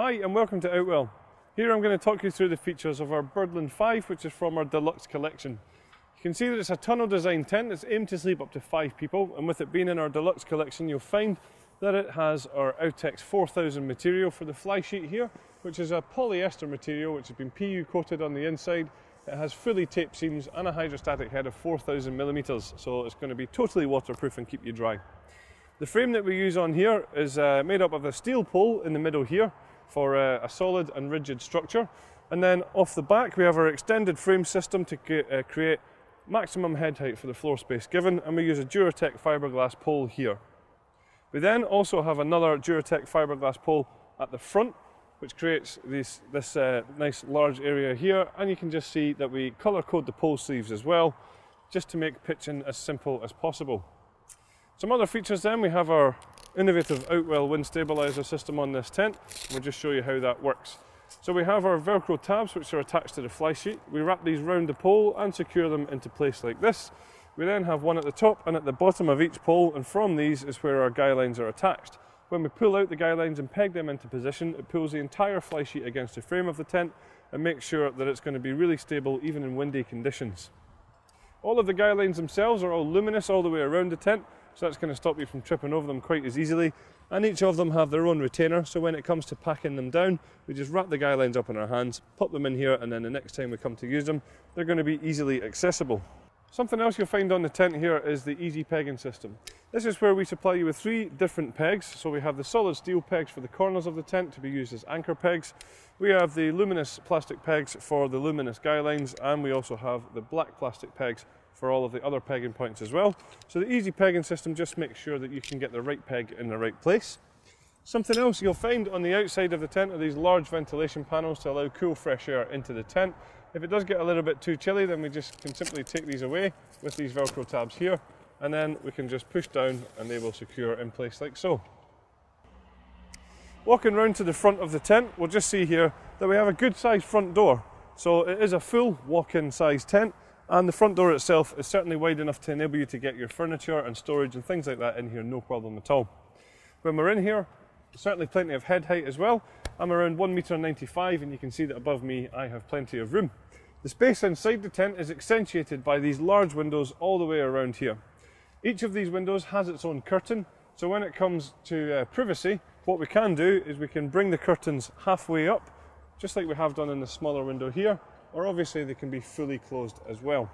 Hi and welcome to Outwell. Here I'm going to talk you through the features of our Birdland 5, which is from our deluxe collection. You can see that it's a tunnel design tent. It's aimed to sleep up to 5 people, and with it being in our deluxe collection you'll find that it has our Outex 4000 material for the fly sheet here, which is a polyester material which has been PU coated on the inside. It has fully taped seams and a hydrostatic head of 4000 millimeters, so it's going to be totally waterproof and keep you dry. The frame that we use on here is made up of a steel pole in the middle here for a solid and rigid structure, and then off the back we have our extended frame system to create maximum head height for the floor space given, and we use a Duratec fiberglass pole here. We then also have another Duratec fiberglass pole at the front, which creates this nice large area here, and you can just see that we colour code the pole sleeves as well, just to make pitching as simple as possible. Some other features then, we have our innovative Outwell wind stabiliser system on this tent. We'll just show you how that works. So we have our Velcro tabs which are attached to the fly sheet. We wrap these round the pole and secure them into place like this. We then have one at the top and at the bottom of each pole, and from these is where our guy lines are attached. When we pull out the guy lines and peg them into position, it pulls the entire fly sheet against the frame of the tent and makes sure that it's going to be really stable even in windy conditions. All of the guy lines themselves are all luminous all the way around the tent, so that's going to stop you from tripping over them quite as easily, and each of them have their own retainer, so when it comes to packing them down we just wrap the guy lines up in our hands, pop them in here, and then the next time we come to use them they're going to be easily accessible. Something else you'll find on the tent here is the easy pegging system. This is where we supply you with 3 different pegs. So we have the solid steel pegs for the corners of the tent to be used as anchor pegs. We have the luminous plastic pegs for the luminous guy lines, and we also have the black plastic pegs for all of the other pegging points as well. So the easy pegging system just makes sure that you can get the right peg in the right place. Something else you'll find on the outside of the tent are these large ventilation panels to allow cool fresh air into the tent. If it does get a little bit too chilly, then we just can simply take these away with these Velcro tabs here, and then we can just push down and they will secure in place like so. Walking round to the front of the tent, we'll just see here that we have a good sized front door. So it is a full walk-in size tent, and the front door itself is certainly wide enough to enable you to get your furniture and storage and things like that in here, no problem at all. When we're in here, certainly plenty of head height as well. I'm around 1.95 m, and you can see that above me I have plenty of room. The space inside the tent is accentuated by these large windows all the way around here. Each of these windows has its own curtain, so when it comes to privacy, what we can do is we can bring the curtains halfway up, just like we have done in the smaller window here, or obviously they can be fully closed as well.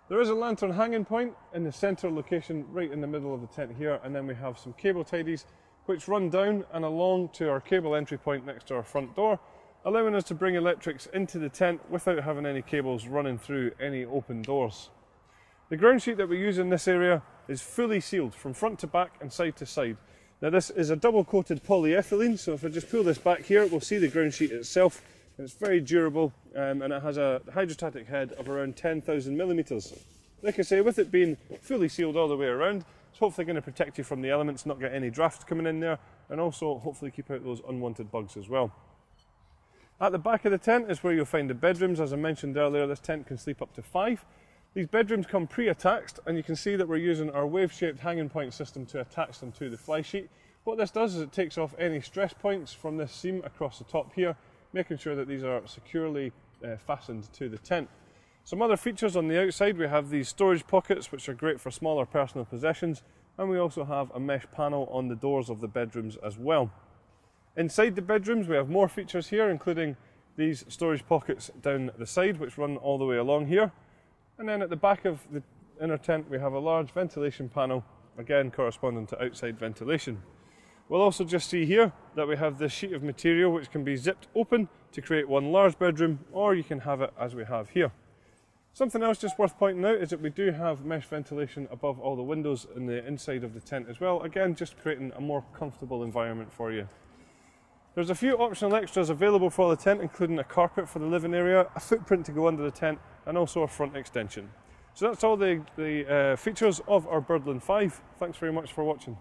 There is a lantern hanging point in the centre location right in the middle of the tent here, and then we have some cable tidies which run down and along to our cable entry point next to our front door, allowing us to bring electrics into the tent without having any cables running through any open doors. The ground sheet that we use in this area is fully sealed from front to back and side to side. Now this is a double coated polyethylene, so if I just pull this back here we'll see the ground sheet itself. It's very durable, and it has a hydrostatic head of around 10,000 millimeters. Like I say, with it being fully sealed all the way around, it's hopefully going to protect you from the elements, not get any draft coming in there, and also hopefully keep out those unwanted bugs as well. At the back of the tent is where you'll find the bedrooms. As I mentioned earlier, this tent can sleep up to 5. These bedrooms come pre-attached, and you can see that we're using our wave-shaped hanging point system to attach them to the fly sheet. What this does is it takes off any stress points from this seam across the top here, making sure that these are securely fastened to the tent. Some other features on the outside, we have these storage pockets which are great for smaller personal possessions, and we also have a mesh panel on the doors of the bedrooms as well. Inside the bedrooms we have more features here, including these storage pockets down the side which run all the way along here, and then at the back of the inner tent we have a large ventilation panel, again corresponding to outside ventilation. We'll also just see here that we have this sheet of material which can be zipped open to create one large bedroom, or you can have it as we have here. Something else just worth pointing out is that we do have mesh ventilation above all the windows in the inside of the tent as well, again just creating a more comfortable environment for you. There's a few optional extras available for the tent, including a carpet for the living area, a footprint to go under the tent, and also a front extension. So that's all the features of our Birdland 5. Thanks very much for watching.